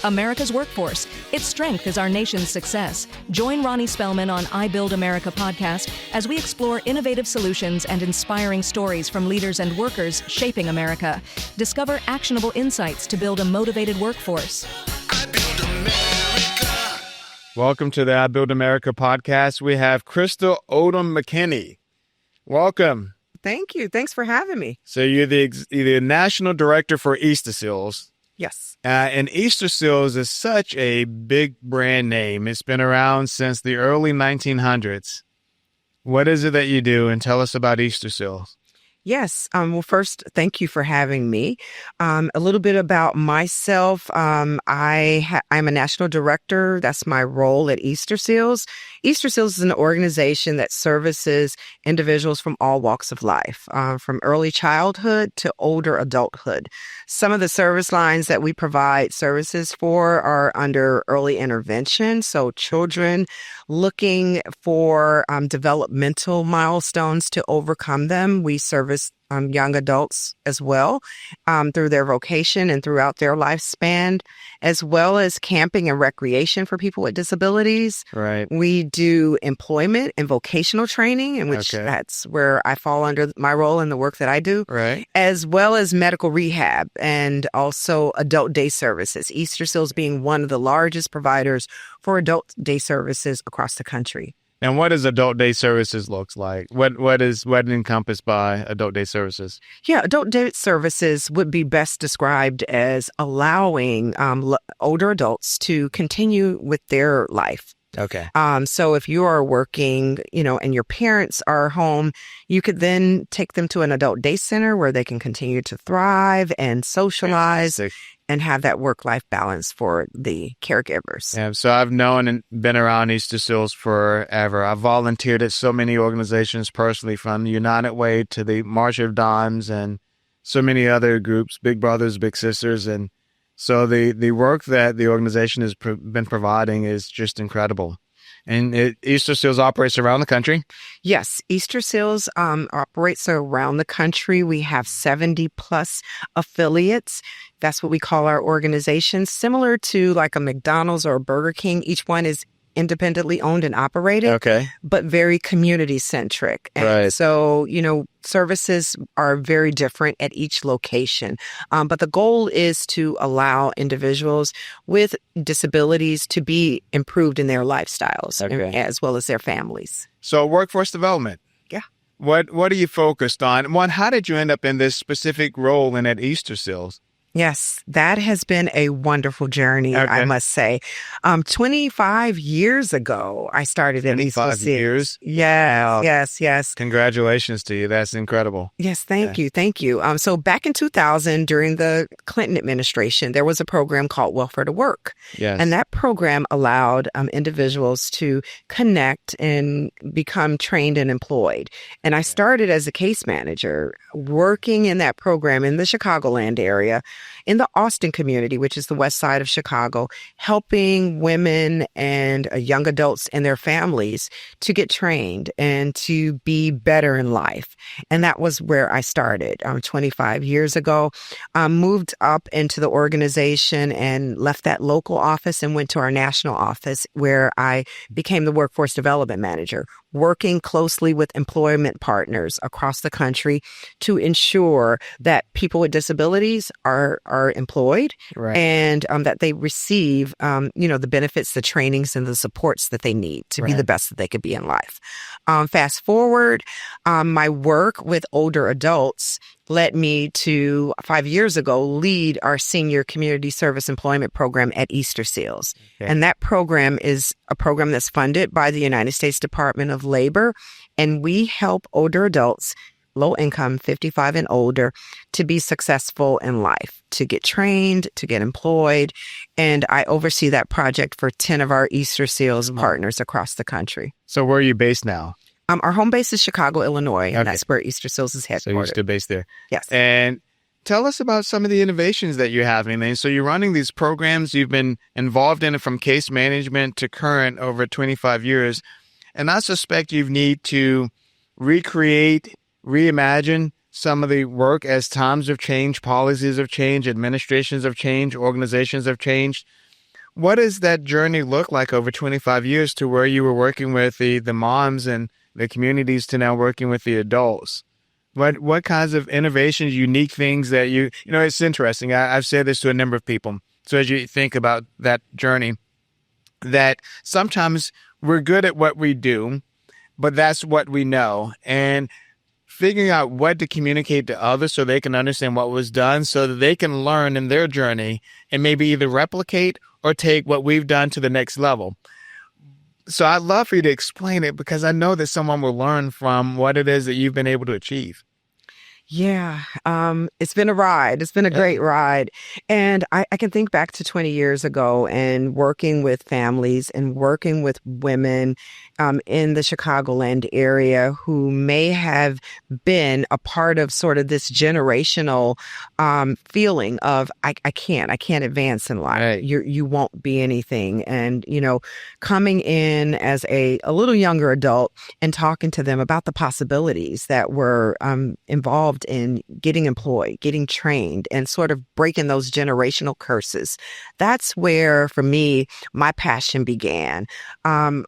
America's workforce. Its strength is our nation's success. Join Ronnie Spellman on I Build America podcast as we explore innovative solutions and inspiring stories from leaders and workers shaping America. Discover actionable insights to build a motivated workforce. I build America. Welcome to the I Build America podcast. We have Crystal Odom-McKinney. Welcome. Thank you. Thanks for having me. So you're the National Director for Easterseals. Yes. And Easterseals is such a big brand name. It's been around since the early 1900s. What is it that you do? And tell us about Easterseals. Yes. Well, first, thank you for having me. A little bit about myself. I'm a national director. That's my role at Easterseals. Easterseals is an organization that services individuals from all walks of life, from early childhood to older adulthood. Some of the service lines that we provide services for are under early intervention. So children looking for developmental milestones to overcome them. We service young adults as well through their vocation and throughout their lifespan, as well as camping and recreation for people with disabilities. Right. We do employment and vocational training, in which that's where I fall under my role in the work that I do, Right. as well as medical rehab and also adult day services, Easterseals being one of the largest providers for adult day services across the country. And what does adult day services looks like? What is encompassed by adult day services? Yeah, adult day services would be best described as allowing older adults to continue with their life. Okay. So if you are working, and your parents are home, you could then take them to an adult day center where they can continue to thrive and socialize and have that work-life balance for the caregivers. Yeah, so I've known and been around Easterseals forever. I've volunteered at so many organizations personally, from the United Way to the March of Dimes and so many other groups, Big Brothers, Big Sisters. And so the work that the organization has been providing is just incredible. And Easterseals operates around the country? Yes, Easterseals operates around the country. We have 70 plus affiliates. That's what we call our organization. Similar to like a McDonald's or a Burger King, each one is independently owned and operated, but very community centric. And Right. so, services are very different at each location. But the goal is to allow individuals with disabilities to be improved in their lifestyles as well as their families. So workforce development. Yeah. What are you focused on? One, how did you end up in this specific role and at Easterseals? Yes, that has been a wonderful journey, I must say. 25 years ago, I started at Easterseals. 25 years? Yeah, yes. Congratulations to you. That's incredible. Yes, thank you. So back in 2000, during the Clinton administration, there was a program called Welfare to Work. Yes. And that program allowed individuals to connect and become trained and employed. And I started as a case manager working in that program in the Chicagoland area, in the Austin community, which is the west side of Chicago, helping women and young adults and their families to get trained and to be better in life. And that was where I started 25 years ago. Moved up into the organization and left that local office and went to our national office, where I became the workforce development manager, working closely with employment partners across the country to ensure that people with disabilities are employed, and that they receive, the benefits, the trainings, and the supports that they need to be the best that they could be in life. Fast forward, my work with older adults led me to 5 years ago lead our senior community service employment program at Easterseals. And that program is a program that's funded by the United States Department of Labor. And we help older adults, low income, 55 and older, to be successful in life, to get trained, to get employed. And I oversee that project for 10 of our Easterseals partners across the country. So where are you based now? Our home base is Chicago, Illinois, and that's where Easterseals is headquartered. So you're still based there. Yes. And tell us about some of the innovations that you're having. And so you're running these programs. You've been involved in it from case management to current over 25 years. And I suspect you need to recreate, reimagine some of the work as times have changed, policies have changed, administrations have changed, organizations have changed. What does that journey look like over 25 years to where you were working with the moms and the communities to now working with the adults? What kinds of innovations, unique things that it's interesting. I've said this to a number of people. So as you think about that journey, that sometimes we're good at what we do, but that's what we know. And figuring out what to communicate to others so they can understand what was done so that they can learn in their journey and maybe either replicate or take what we've done to the next level. So I'd love for you to explain it because I know that someone will learn from what it is that you've been able to achieve. Yeah, it's been a ride. It's been a great ride. And I can think back to 20 years ago and working with families and working with women in the Chicagoland area who may have been a part of sort of this generational feeling of, I can't advance in life. Right. You won't be anything. And, coming in as a little younger adult and talking to them about the possibilities that were involved in getting employed, getting trained, and sort of breaking those generational curses. That's where, for me, my passion began. I'm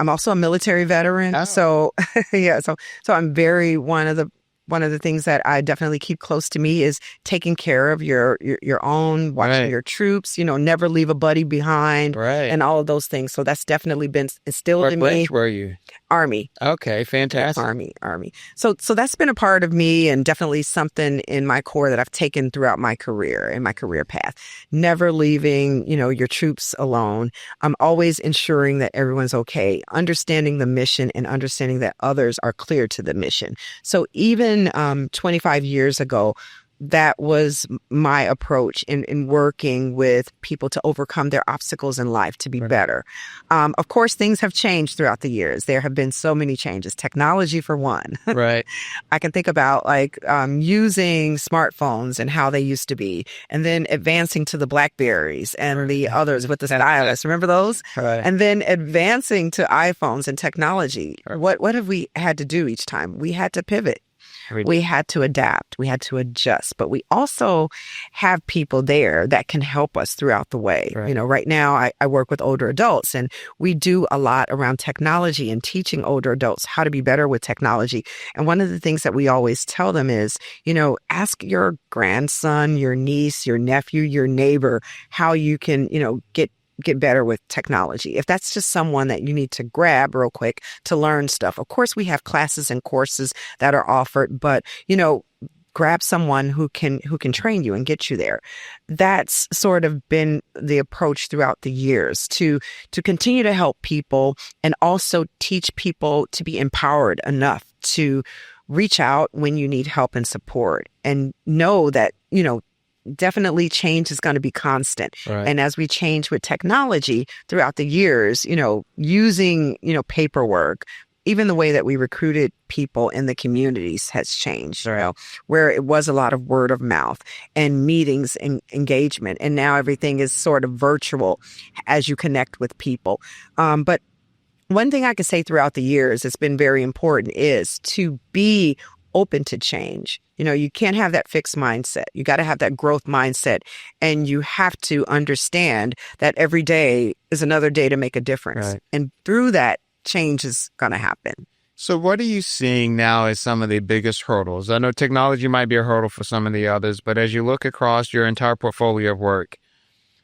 also a military veteran, so yeah, so I'm very one of the things that I definitely keep close to me is taking care of your own, watching your troops, never leave a buddy behind, and all of those things. So that's definitely been instilled in me. Which were you? Army. Okay, fantastic. Army. So that's been a part of me and definitely something in my core that I've taken throughout my career and my career path. Never leaving, your troops alone. I'm always ensuring that everyone's okay, understanding the mission and understanding that others are clear to the mission. So even 25 years ago, that was my approach in working with people to overcome their obstacles in life to be better. Of course, things have changed throughout the years. There have been so many changes. Technology, for one. Right. I can think about using smartphones and how they used to be, and then advancing to the Blackberries and the others with the stylus. Remember those? Right. And then advancing to iPhones and technology. What have we had to do each time? We had to pivot. We had to adapt. We had to adjust. But we also have people there that can help us throughout the way. Right. Right now I work with older adults, and we do a lot around technology and teaching older adults how to be better with technology. And one of the things that we always tell them is, ask your grandson, your niece, your nephew, your neighbor, how you can, get better with technology. If that's just someone that you need to grab real quick to learn stuff. Of course, we have classes and courses that are offered, but, grab someone who can train you and get you there. That's sort of been the approach throughout the years to continue to help people and also teach people to be empowered enough to reach out when you need help and support and know that, definitely change is going to be constant. Right. And as we change with technology throughout the years, using, paperwork, even the way that we recruited people in the communities has changed, where it was a lot of word of mouth and meetings and engagement. And now everything is sort of virtual as you connect with people. But one thing I can say throughout the years that's been very important is to be open to change. You can't have that fixed mindset. You got to have that growth mindset. And you have to understand that every day is another day to make a difference. Right. And through that, change is going to happen. So what are you seeing now as some of the biggest hurdles? I know technology might be a hurdle for some of the others, but as you look across your entire portfolio of work,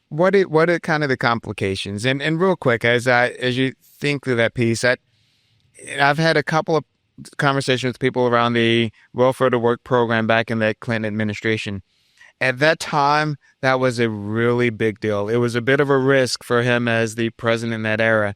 what are kind of the complications? And real quick, as you think through that piece, I've had a couple of conversations with people around the Welfare to Work program back in the Clinton administration. At that time, that was a really big deal. It was a bit of a risk for him as the president in that era.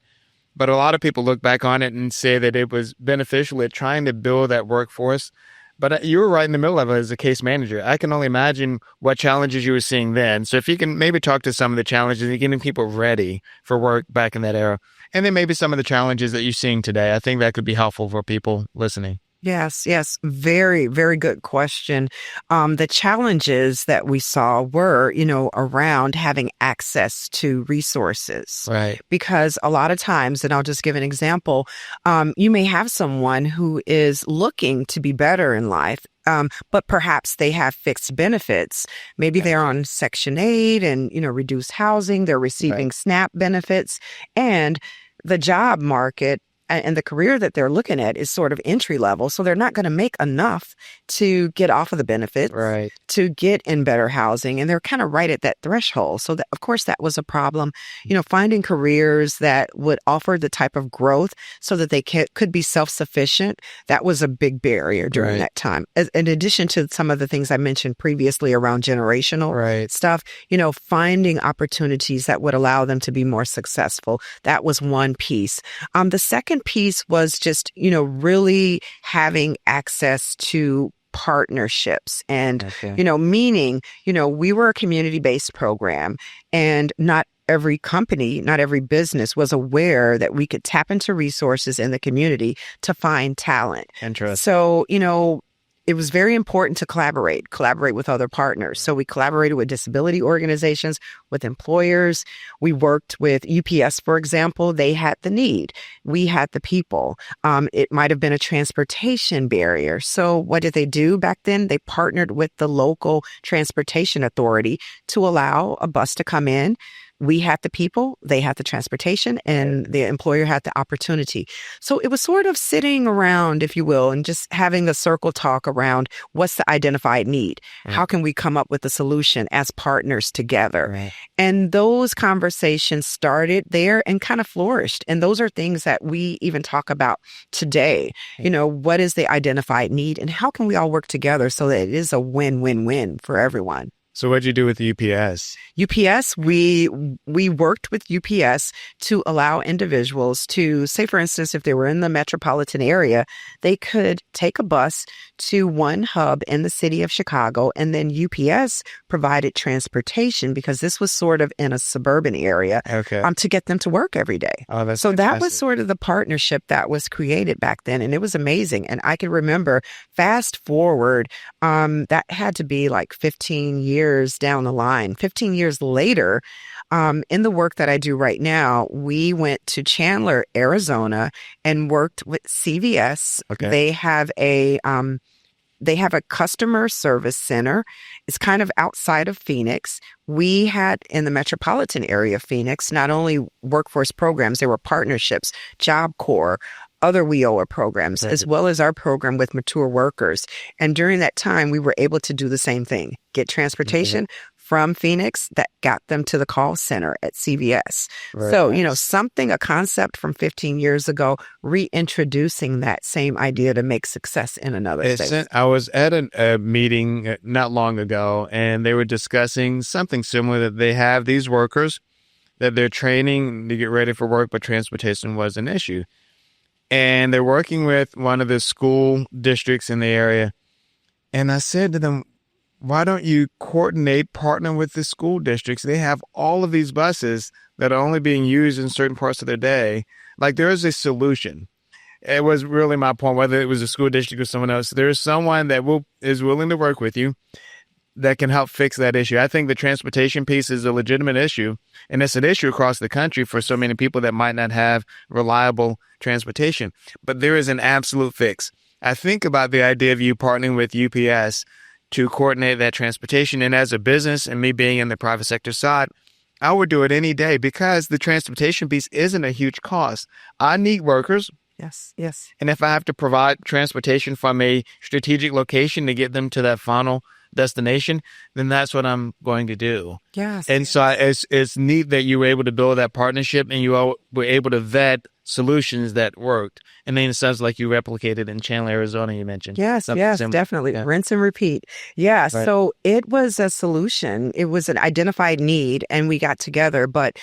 But a lot of people look back on it and say that it was beneficial at trying to build that workforce. But you were right in the middle of it as a case manager. I can only imagine what challenges you were seeing then. So if you can maybe talk to some of the challenges and getting people ready for work back in that era. And then maybe some of the challenges that you're seeing today. I think that could be helpful for people listening. Yes, yes. Very, very good question. The challenges that we saw were, around having access to resources. Right. Because a lot of times, and I'll just give an example, you may have someone who is looking to be better in life. But perhaps they have fixed benefits. Maybe they're on Section 8 and, reduced housing. They're receiving SNAP benefits, and the job market and the career that they're looking at is sort of entry level. So they're not going to make enough to get off of the benefits, to get in better housing. And they're kind of right at that threshold. So that, of course, that was a problem. Finding careers that would offer the type of growth so that they could be self-sufficient. That was a big barrier during that time. In addition to some of the things I mentioned previously around generational stuff, finding opportunities that would allow them to be more successful. That was one piece. The second piece was just, really having access to partnerships and, meaning, we were a community-based program, and not every company, not every business was aware that we could tap into resources in the community to find talent. Interesting. So, it was very important to collaborate with other partners. So we collaborated with disability organizations, with employers. We worked with UPS, for example. They had the need. We had the people. It might have been a transportation barrier. So what did they do back then? They partnered with the local transportation authority to allow a bus to come in. We had the people, they had the transportation, and the employer had the opportunity. So it was sort of sitting around, if you will, and just having a circle talk around what's the identified need? How can we come up with a solution as partners together? And those conversations started there and kind of flourished. And those are things that we even talk about today. What is the identified need and how can we all work together so that it is a win-win-win for everyone? So what'd you do with UPS? UPS, we worked with UPS to allow individuals to, say, for instance, if they were in the metropolitan area, they could take a bus to one hub in the city of Chicago, and then UPS provided transportation because this was sort of in a suburban area to get them to work every day. Oh, that's so fantastic. That was sort of the partnership that was created back then, and it was amazing. And I can remember, fast forward, that had to be like 15 years down the line. 15 years later, in the work that I do right now, we went to Chandler, Arizona, and worked with CVS. They have a customer service center. It's kind of outside of Phoenix. We had in the metropolitan area of Phoenix, not only workforce programs, there were partnerships, Job Corps, other WIOA programs, as well as our program with mature workers. And during that time, we were able to do the same thing, get transportation from Phoenix that got them to the call center at CVS. So, a concept from 15 years ago, reintroducing that same idea to make success in another state. I was at a meeting not long ago, and they were discussing something similar, that they have these workers that they're training to get ready for work, but transportation was an issue. And they're working with one of the school districts in the area. And I said to them, why don't you partner with the school districts? They have all of these buses that are only being used in certain parts of their day. Like, there is a solution. It was really my point, whether it was a school district or someone else. There is someone that is willing to work with you that can help fix that issue. I think the transportation piece is a legitimate issue, and it's an issue across the country for so many people that might not have reliable transportation. But there is an absolute fix. I think about the idea of you partnering with UPS to coordinate that transportation. And as a business, and me being in the private sector side, I would do it any day because the transportation piece isn't a huge cost. I need workers. Yes. And if I have to provide transportation from a strategic location to get them to that final destination, then that's what I'm going to do. So it's neat that you were able to build that partnership and you all were able to vet solutions that worked. And then it sounds like you replicated in Chandler, Arizona, you mentioned. Yes, definitely. Yeah. Rinse and repeat. Yeah. Right. So it was a solution. It was an identified need and we got together. But,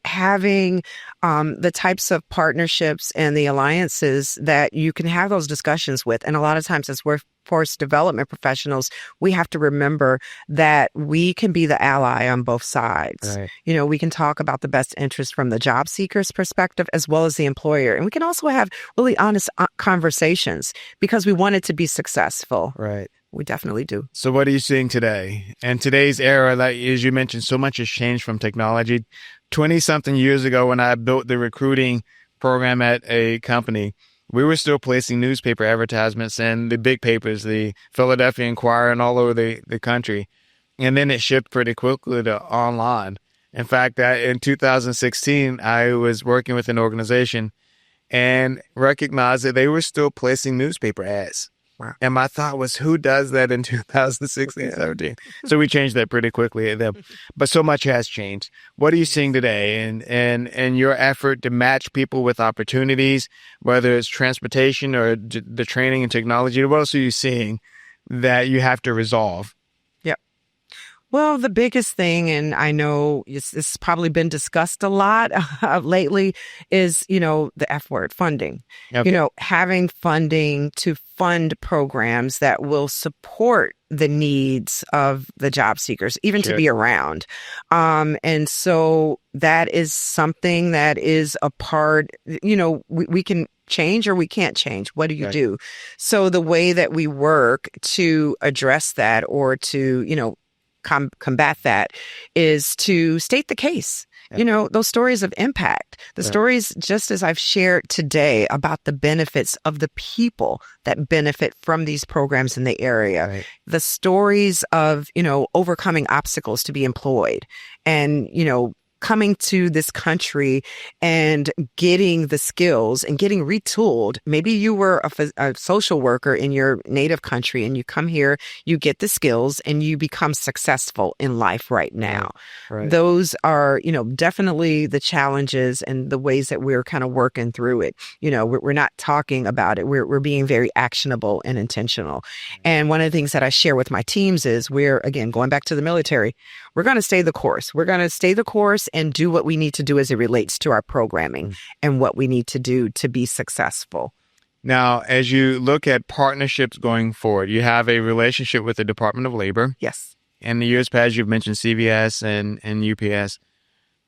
having the types of partnerships and the alliances that you can have those discussions with. And a lot of times as workforce development professionals, we have to remember that we can be the ally on both sides. Right. We can talk about the best interest from the job seeker's perspective as well as the employer. And we can also have really honest conversations because we want it to be successful. Right. We definitely do. So what are you seeing today? And today's era, like as you mentioned, so much has changed from technology. 20-something years ago when I built the recruiting program at a company, we were still placing newspaper advertisements in the big papers, the Philadelphia Inquirer and all over the country. And then it shifted pretty quickly to online. In fact, in 2016, I was working with an organization and recognized that they were still placing newspaper ads. Wow. And my thought was, who does that in 2016, 17? So we changed that pretty quickly. But so much has changed. What are you seeing today in your effort to match people with opportunities, whether it's transportation or the training and technology? What else are you seeing that you have to resolve? Well, the biggest thing, and I know it's probably been discussed a lot lately, is, the F word, funding. Okay. Having funding to fund programs that will support the needs of the job seekers, even to be around. And so that is something that is a part, we can change or we can't change. What do you do? So the way that we work to address that or to, combat that is to state the case. Those stories of impact, the stories, just as I've shared today about the benefits of the people that benefit from these programs in the area, the stories of, overcoming obstacles to be employed and, coming to this country and getting the skills and getting retooled. Maybe you were a social worker in your native country and you come here, you get the skills and you become successful in life right now. Right. Those are, definitely the challenges and the ways that we're kind of working through it. We're not talking about it. We're being very actionable and intentional. And one of the things that I share with my teams is we're, again, going back to the military, we're going to stay the course. We're going to stay the course and do what we need to do as it relates to our programming and what we need to do to be successful. Now, as you look at partnerships going forward, you have a relationship with the Department of Labor. Yes. In the years past, you've mentioned CVS and UPS.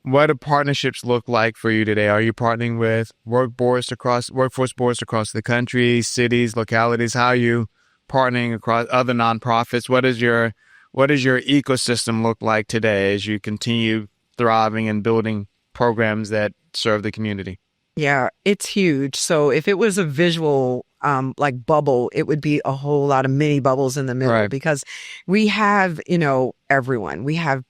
What do partnerships look like for you today? Are you partnering with workforce boards across the country, cities, localities? How are you partnering across other nonprofits? What does your ecosystem look like today as you continue thriving and building programs that serve the community? Yeah, it's huge. So if it was a visual like bubble, it would be a whole lot of mini bubbles in the middle because we have, everyone. We have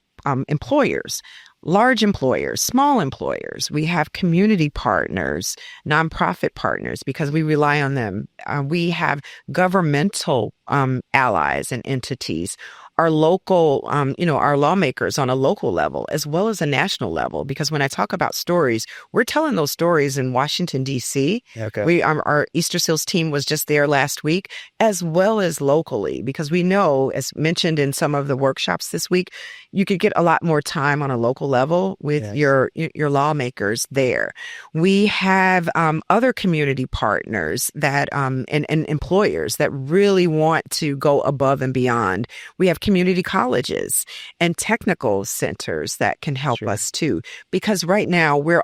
employers, large employers, small employers. We have community partners, nonprofit partners, because we rely on them. We have governmental allies and entities, our local, our lawmakers on a local level, as well as a national level. Because when I talk about stories, we're telling those stories in Washington, D.C. Okay. Our Easterseals team was just there last week, as well as locally, because we know, as mentioned in some of the workshops this week, you could get a lot more time on a local level with your lawmakers there. We have other community partners that and employers that really want to go above and beyond. We have community colleges and technical centers that can help us too, because right now we're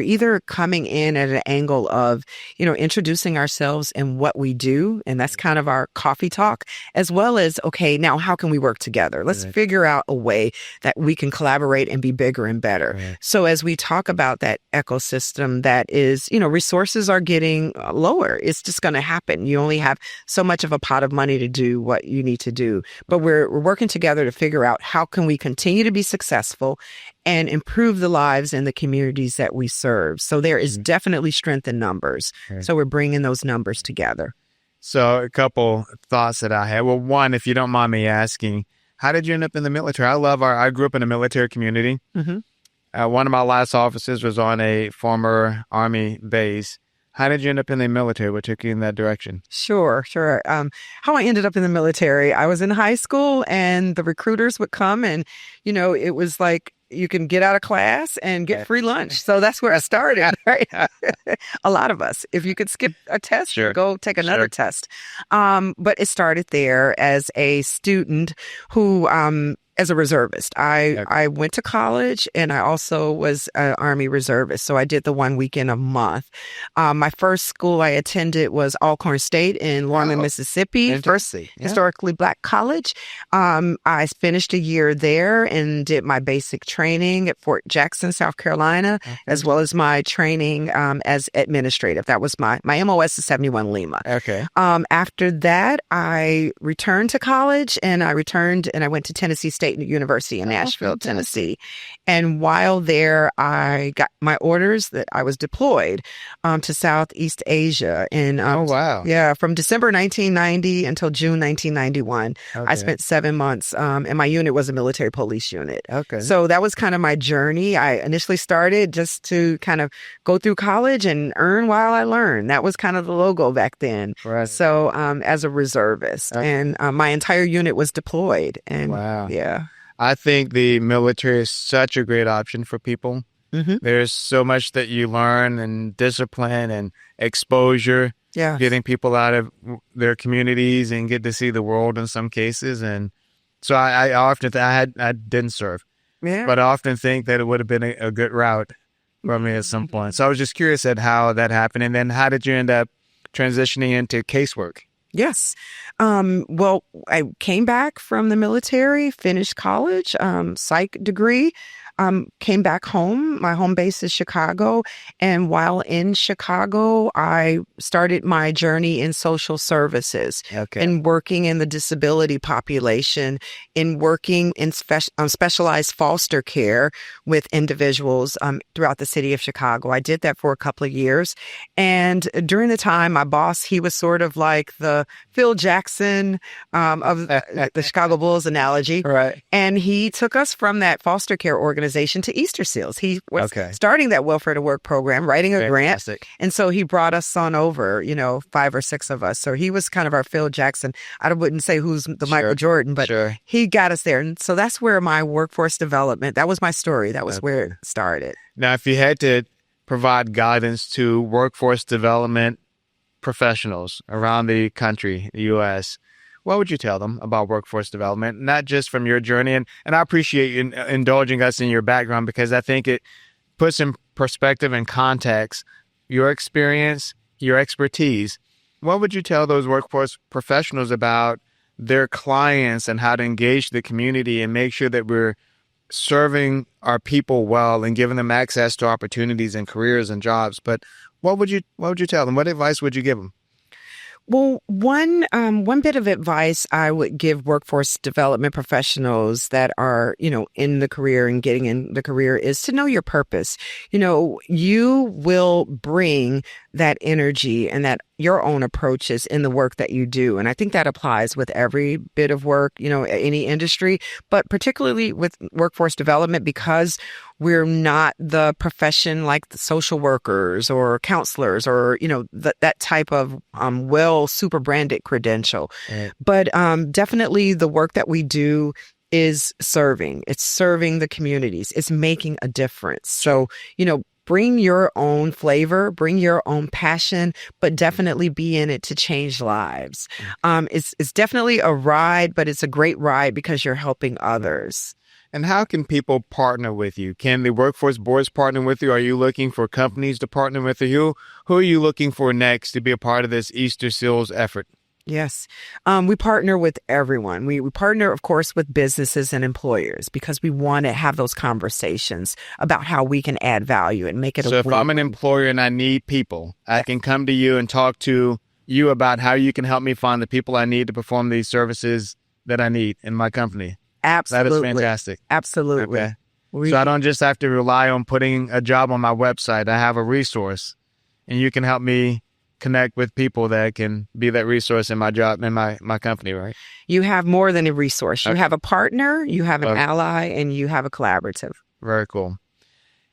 either coming in at an angle of, introducing ourselves and what we do. And that's kind of our coffee talk, as well as, okay, now how can we work together? Let's figure out a way that we can collaborate and be bigger and better. So as we talk about that ecosystem that is, resources are getting lower. It's just going to happen. You only have so much of a pot of money to do what you need to do. But we're working together to figure out how can we continue to be successful and improve the lives and the communities that we serve. So there is definitely strength in numbers. So we're bringing those numbers together. So a couple thoughts that I had. Well, one, if you don't mind me asking, how did you end up in the military? I grew up in a military community. One of my last officers was on a former Army base. How did you end up in the military? What took you in that direction? Sure. How I ended up in the military, I was in high school and the recruiters would come and, it was like, you can get out of class and get free lunch. So that's where I started, right? A lot of us. If you could skip a test, go take another test. But it started there as a student who as a reservist. I went to college and I also was an Army reservist. So I did the 1 weekend a month. My first school I attended was Alcorn State in Lorman, Mississippi. First historically Black college. I finished a year there and did my basic training at Fort Jackson, South Carolina, as well as my training as administrative. That was my MOS is 71 Lima. Okay. After that, I returned to college and I went to Tennessee State University in Nashville, Tennessee. And while there, I got my orders that I was deployed to Southeast Asia. And from December 1990 until June 1991, I spent 7 months. And my unit was a military police unit. Okay. So that was kind of my journey. I initially started just to kind of go through college and earn while I learned. That was kind of the logo back then. Right. So as a reservist, and my entire unit was deployed. And I think the military is such a great option for people. There's so much that you learn and discipline and exposure, getting people out of their communities and get to see the world in some cases. And so I often I didn't serve, but I often think that it would have been a good route for me at some point. So I was just curious at how that happened. And then how did you end up transitioning into casework? Yes. Well, I came back from the military, finished college, psych degree, came back home. My home base is Chicago. And while in Chicago, I started my journey in social services and working in the disability population, in working in specialized foster care with individuals throughout the city of Chicago. I did that for a couple of years. And during the time, my boss, he was sort of like the Phil Jackson of the Chicago Bulls analogy. Right. And he took us from that foster care organization to Easterseals. He was starting that welfare to work program, writing a grant. And so he brought us on over, 5 or 6 of us. So he was kind of our Phil Jackson. I wouldn't say who's the Michael Jordan, but he got us there. And so that's where my workforce development, that was my story. That was where it started. Now, if you had to provide guidance to workforce development professionals around the country, the U.S., what would you tell them about workforce development, not just from your journey? And I appreciate you indulging us in your background, because I think it puts in perspective and context your experience, your expertise. What would you tell those workforce professionals about their clients and how to engage the community and make sure that we're serving our people well and giving them access to opportunities and careers and jobs? But what would you tell them? What advice would you give them? Well, one bit of advice I would give workforce development professionals that are, in the career and getting in the career is to know your purpose. You will bring that energy and that your own approaches in the work that you do. And I think that applies with every bit of work, any industry, but particularly with workforce development, because we're not the profession like the social workers or counselors or, that type of super branded credential. Right. But definitely the work that we do is serving. It's serving the communities. It's making a difference. So, bring your own flavor, bring your own passion, but definitely be in it to change lives. It's definitely a ride, but it's a great ride because you're helping others. And how can people partner with you? Can the workforce boards partner with you? Are you looking for companies to partner with you? Who are you looking for next to be a part of this Easterseals effort? Yes. We partner with everyone. We partner, of course, with businesses and employers because we want to have those conversations about how we can add value and make it So if I'm an employer and I need people, I can come to you and talk to you about how you can help me find the people I need to perform these services that I need in my company. Absolutely. That is fantastic. Absolutely. Okay. So I don't just have to rely on putting a job on my website. I have a resource, and you can help me connect with people that can be that resource in my job, in my company, right? You have more than a resource. You have a partner, you have an ally, and you have a collaborative. Very cool.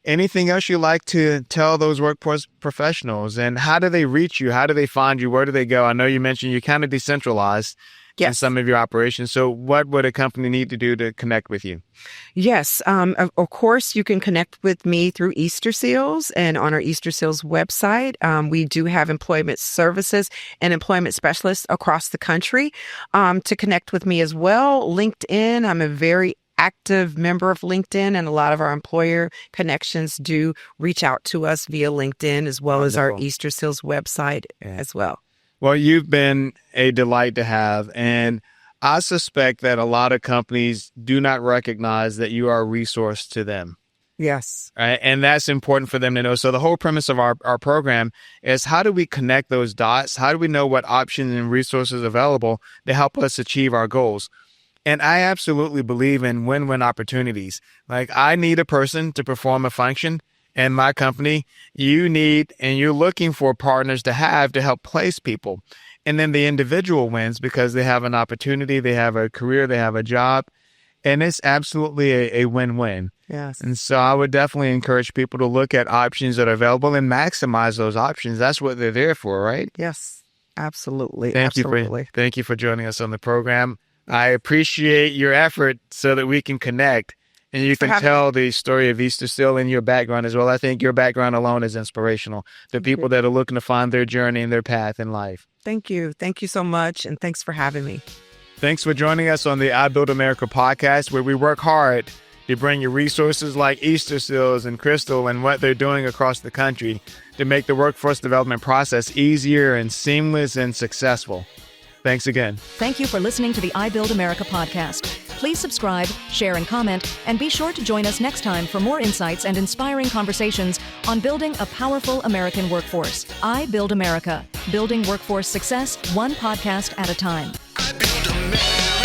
Anything else you'd like to tell those workforce professionals? And how do they reach you? How do they find you? Where do they go? I know you mentioned you're kind of decentralized in some of your operations. So what would a company need to do to connect with you? Yes. Of course, you can connect with me through Easterseals and on our Easterseals website. We do have employment services and employment specialists across the country to connect with me as well. LinkedIn, I'm a very active member of LinkedIn, and a lot of our employer connections do reach out to us via LinkedIn, as well as our Easterseals website as well. Well, you've been a delight to have, and I suspect that a lot of companies do not recognize that you are a resource to them. Yes. Right? And that's important for them to know. So the whole premise of our program is, how do we connect those dots? How do we know what options and resources are available to help us achieve our goals? And I absolutely believe in win-win opportunities. Like, I need a person to perform a function in my company. You need, and you're looking for partners to help place people. And then the individual wins because they have an opportunity, they have a career, they have a job. And it's absolutely a win-win. Yes. And so I would definitely encourage people to look at options that are available and maximize those options. That's what they're there for, right? Yes, absolutely. Thank you for joining us on the program. I appreciate your effort so that we can connect. And you can tell the story of Easterseals in your background as well. I think your background alone is inspirational to people that are looking to find their journey and their path in life. Thank you. Thank you so much. And thanks for having me. Thanks for joining us on the I Build America podcast, where we work hard to bring you resources like Easterseals and Crystal and what they're doing across the country to make the workforce development process easier and seamless and successful. Thanks again. Thank you for listening to the I Build America podcast. Please subscribe, share, and comment, and be sure to join us next time for more insights and inspiring conversations on building a powerful American workforce. I Build America, building workforce success one podcast at a time. I build America.